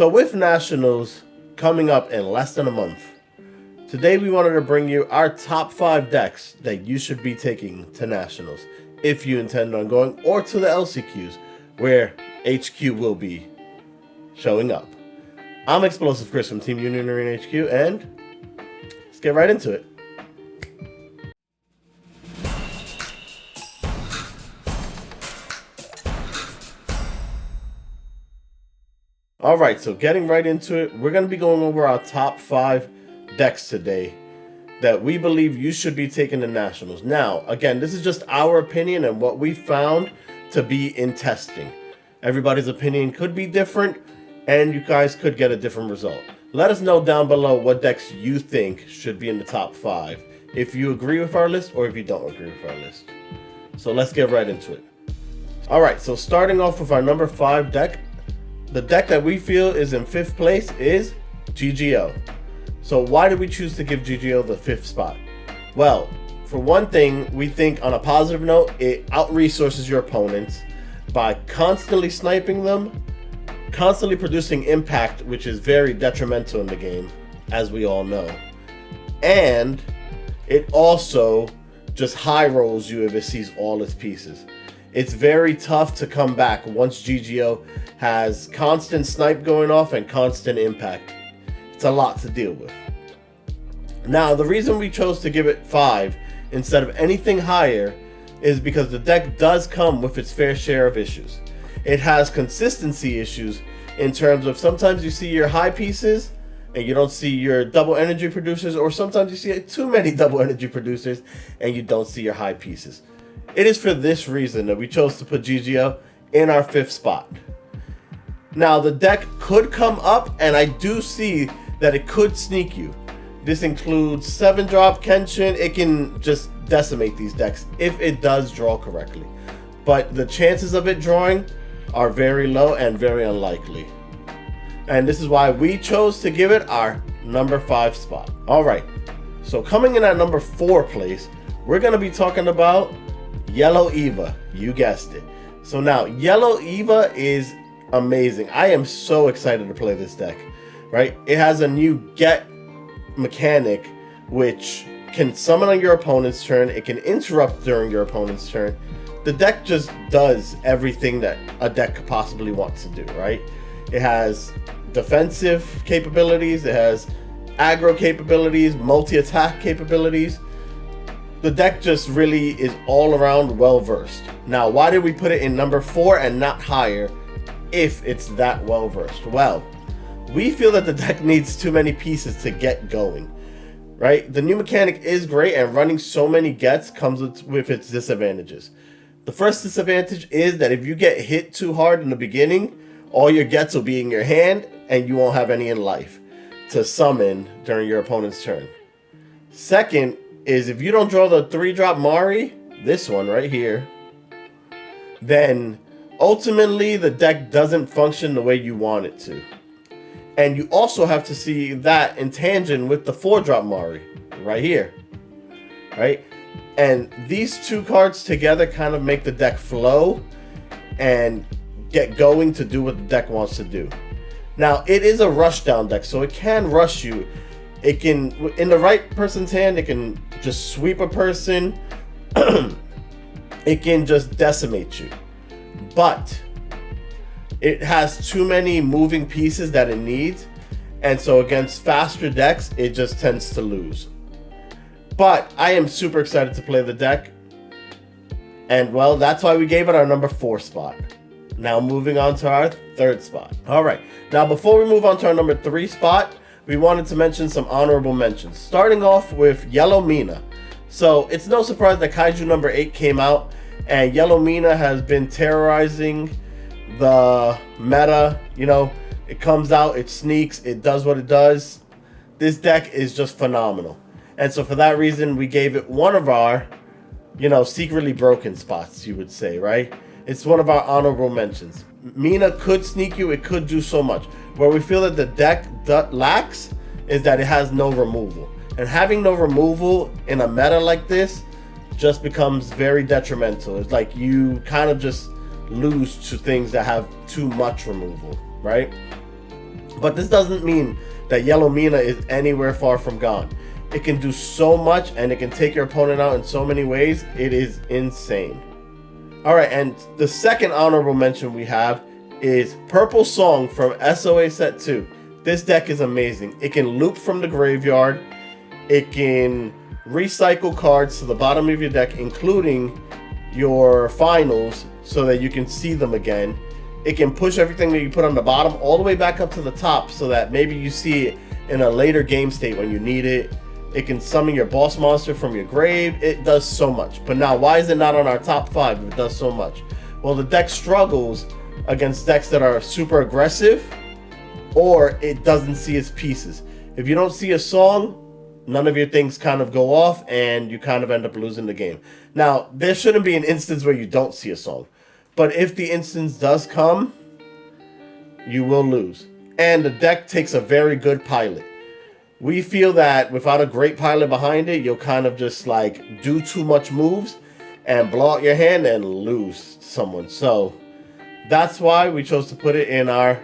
So with Nationals coming up in less than a month, today we wanted to bring you our top 5 decks that you should be taking to Nationals if you intend on going, or to the LCQs where HQ will be showing up. I'm Explosive Chris from Team Union Arena HQ, and let's get right into it. Alright, so getting right into it, we're going to be going over our top 5 decks today that we believe you should be taking to Nationals. Now, again, this is just our opinion and what we found to be in testing. Everybody's opinion could be different, and you guys could get a different result. Let us know down below what decks you think should be in the top 5, if you agree with our list or if you don't agree with our list. So let's get right into it. Alright, so starting off with our number 5 deck, the deck that we feel is in 5th place is GGO. So why did we choose to give GGO the 5th spot? Well, for one thing, we think on a positive note, it out-resources your opponents by constantly sniping them, constantly producing impact, which is very detrimental in the game, as we all know. And it also just high rolls you if it sees all its pieces. It's very tough to come back once GGO has constant snipe going off and constant impact. It's a lot to deal with. Now, the reason we chose to give it 5 instead of anything higher is because the deck does come with its fair share of issues. It has consistency issues in terms of sometimes you see your high pieces and you don't see your double energy producers, or sometimes you see too many double energy producers and you don't see your high pieces. It is for this reason that we chose to put GGO in our 5th spot. Now, the deck could come up, and I do see that it could sneak you. This includes 7-drop Kenshin. It can just decimate these decks if it does draw correctly. But the chances of it drawing are very low and very unlikely. And this is why we chose to give it our number 5 spot. Alright, so coming in at number 4 place, we're going to be talking about Yellow Eva. You guessed it. So now, Yellow Eva is amazing. I am so excited to play this deck. Right? It has a new get mechanic, which can summon on your opponent's turn. It can interrupt during your opponent's turn. The deck just does everything that a deck could possibly want to do, right? It has defensive capabilities. It has aggro capabilities, multi-attack capabilities. The deck just really is all around well versed. Now, why did we put it in number 4 and not higher if it's that well versed? Well, we feel that the deck needs too many pieces to get going, right? The new mechanic is great, and running so many gets comes with its disadvantages. The first disadvantage is that if you get hit too hard in the beginning, all your gets will be in your hand and you won't have any in life to summon during your opponent's turn. Second is if you don't draw the 3-drop Mari, this one right here, then ultimately the deck doesn't function the way you want it to. And you also have to see that in tangent with the 4-drop Mari right here, right? And these two cards together kind of make the deck flow and get going to do what the deck wants to do. Now, it is a rushdown deck, so it can rush you. It can, in the right person's hand, it can just sweep a person. It can just decimate you. But it has too many moving pieces that it needs, and so against faster decks, it just tends to lose. But I am super excited to play the deck, and well, that's why we gave it our number 4 spot. Now moving on to our 3rd spot. Alright, now before we move on to our number 3 spot, we wanted to mention some honorable mentions. Starting off with Yellow Mina. So it's no surprise that Kaiju number 8 came out, and Yellow Mina has been terrorizing the meta. You know, it comes out, it sneaks, it does what it does. This deck is just phenomenal. And so for that reason, we gave it one of our, secretly broken spots, you would say, right? It's one of our honorable mentions. Mina could sneak you, it could do so much. Where we feel that the deck lacks is that it has no removal. And having no removal in a meta like this just becomes very detrimental. It's like you kind of just lose to things that have too much removal, right? But this doesn't mean that Yellow Mina is anywhere far from gone. It can do so much, and it can take your opponent out in so many ways. It is insane. Alright, and the second honorable mention we have is Purple Song from SOA Set 2. This deck is amazing. It can loop from the graveyard. It can recycle cards to the bottom of your deck, including your finals, so that you can see them again. It can push everything that you put on the bottom all the way back up to the top, so that maybe you see it in a later game state when you need it. It can summon your boss monster from your grave. It does so much. But now, why is it not on our top 5 if it does so much? Well, the deck struggles against decks that are super aggressive, or it doesn't see its pieces. If you don't see a song, none of your things kind of go off, and you kind of end up losing the game. Now, there shouldn't be an instance where you don't see a song. But if the instance does come, you will lose. And the deck takes a very good pilot. We feel that without a great pilot behind it, you'll kind of just like do too much moves and blow out your hand and lose someone. So that's why we chose to put it in our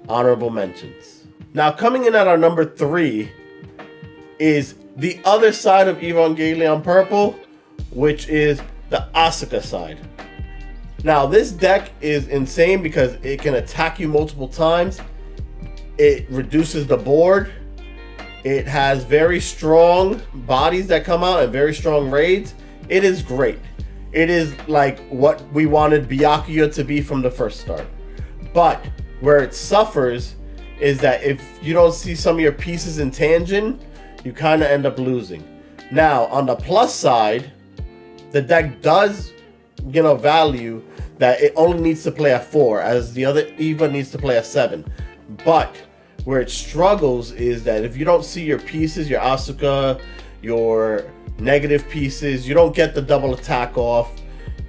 honorable mentions. Now, coming in at our number 3 is the other side of Evangelion Purple, which is the Asuka side. Now, this deck is insane because it can attack you multiple times. It reduces the board. It has very strong bodies that come out and very strong raids. It is great. It is like what we wanted Byakuya to be from the first start. But where it suffers is that if you don't see some of your pieces in Tangent, you kind of end up losing. Now, on the plus side, the deck does, value that it only needs to play a 4, as the other Eva needs to play a 7. But where it struggles is that if you don't see your pieces, your Asuka, your negative pieces, you don't get the double attack off,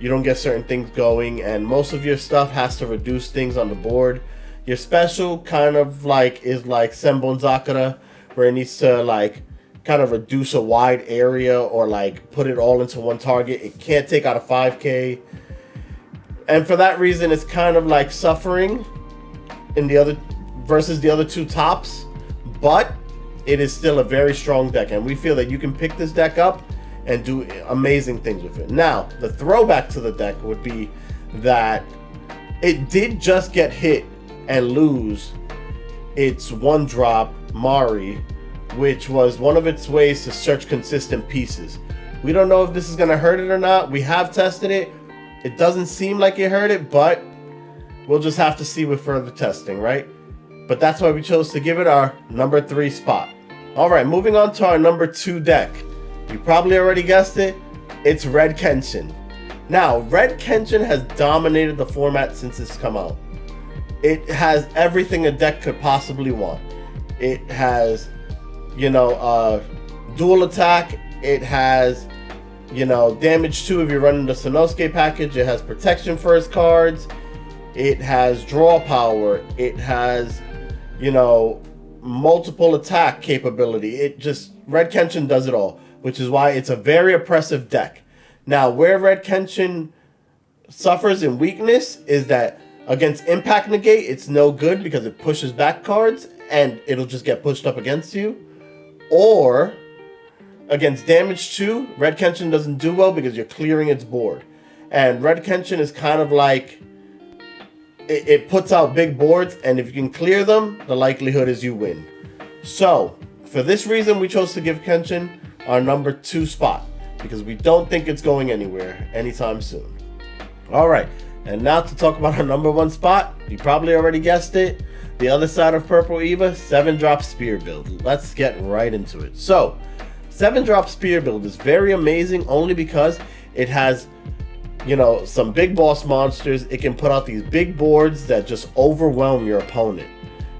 you don't get certain things going, and most of your stuff has to reduce things on the board. Your special kind of like is like Senbon Zakura, where it needs to like kind of reduce a wide area or like put it all into one target. It can't take out a 5k. And for that reason, it's kind of like suffering in the other versus the other two tops, but it is still a very strong deck, and we feel that you can pick this deck up and do amazing things with it. Now, the throwback to the deck would be that it did just get hit and lose its 1-drop Mari, which was one of its ways to search consistent pieces. We don't know if this is going to hurt it or not. We have tested it. It doesn't seem like it hurt it, but we'll just have to see with further testing, right? But that's why we chose to give it our number 3 spot. Alright, moving on to our number 2 deck. You probably already guessed it. It's Red Kenshin. Now, Red Kenshin has dominated the format since it's come out. It has everything a deck could possibly want. It has, dual attack. It has, damage 2 if you're running the Sanosuke package. It has protection first cards. It has draw power. It has, multiple attack capability. Red Kenshin does it all, which is why it's a very oppressive deck. Now, where Red Kenshin suffers in weakness is that against Impact Negate, it's no good because it pushes back cards and it'll just get pushed up against you. Or against Damage 2, Red Kenshin doesn't do well because you're clearing its board. And Red Kenshin is kind of like, it puts out big boards, and if you can clear them, the likelihood is you win. So, for this reason, we chose to give Kenshin our number 2 spot, because we don't think it's going anywhere anytime soon. Alright, and now to talk about our number 1 spot. You probably already guessed it. The other side of Purple Eva, 7-drop Spear build. Let's get right into it. So, 7-drop Spear build is very amazing only because it has some big boss monsters. It can put out these big boards that just overwhelm your opponent.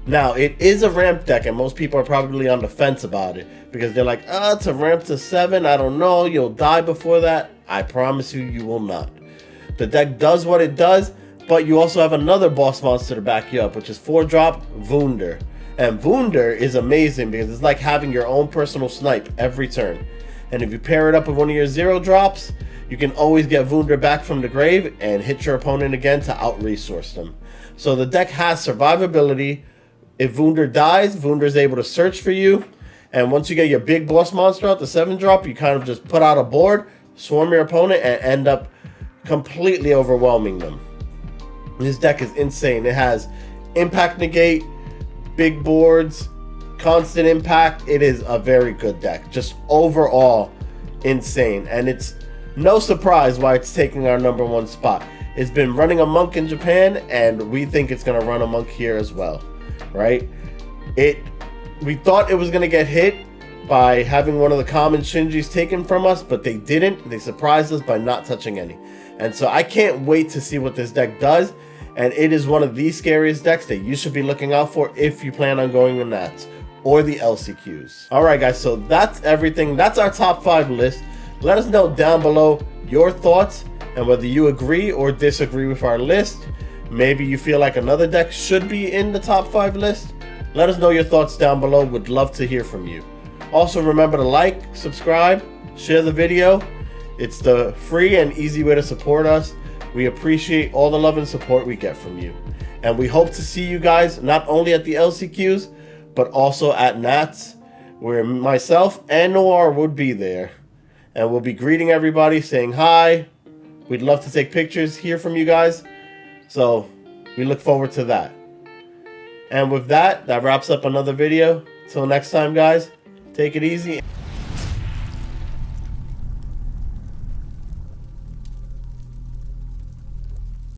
Now, it is a ramp deck, and most people are probably on the fence about it because they're like, it's a ramp to 7. I don't know. You'll die before that. I promise you, you will not. The deck does what it does, but you also have another boss monster to back you up, which is 4-drop Wunder. And Wunder is amazing because it's like having your own personal snipe every turn. And if you pair it up with one of your 0-drops, you can always get Wunder back from the grave and hit your opponent again to out-resource them. So the deck has survivability. If Wunder dies, Wunder's able to search for you. And once you get your big boss monster out, the 7-drop, you kind of just put out a board, swarm your opponent, and end up completely overwhelming them. This deck is insane. It has impact negate, big boards, constant impact. It is a very good deck. Just overall insane. And it's no surprise why it's taking our #1 spot. It's been running amok in Japan, and we think it's going to run amok here as well, right? We thought it was going to get hit by having one of the common Shinjis taken from us, but they didn't. They surprised us by not touching any. And so I can't wait to see what this deck does, and it is one of the scariest decks that you should be looking out for if you plan on going the Nats or the LCQs. Alright guys, so that's everything. That's our top 5 list. Let us know down below your thoughts and whether you agree or disagree with our list. Maybe you feel like another deck should be in the top 5 list. Let us know your thoughts down below. Would love to hear from you. Also remember to like, subscribe, share the video. It's the free and easy way to support us. We appreciate all the love and support we get from you. And we hope to see you guys not only at the LCQs, but also at Nats, where myself and Noir would be there. And we'll be greeting everybody, saying hi. We'd love to take pictures, hear from you guys. So we look forward to that. And with that, that wraps up another video. Till next time, guys, take it easy.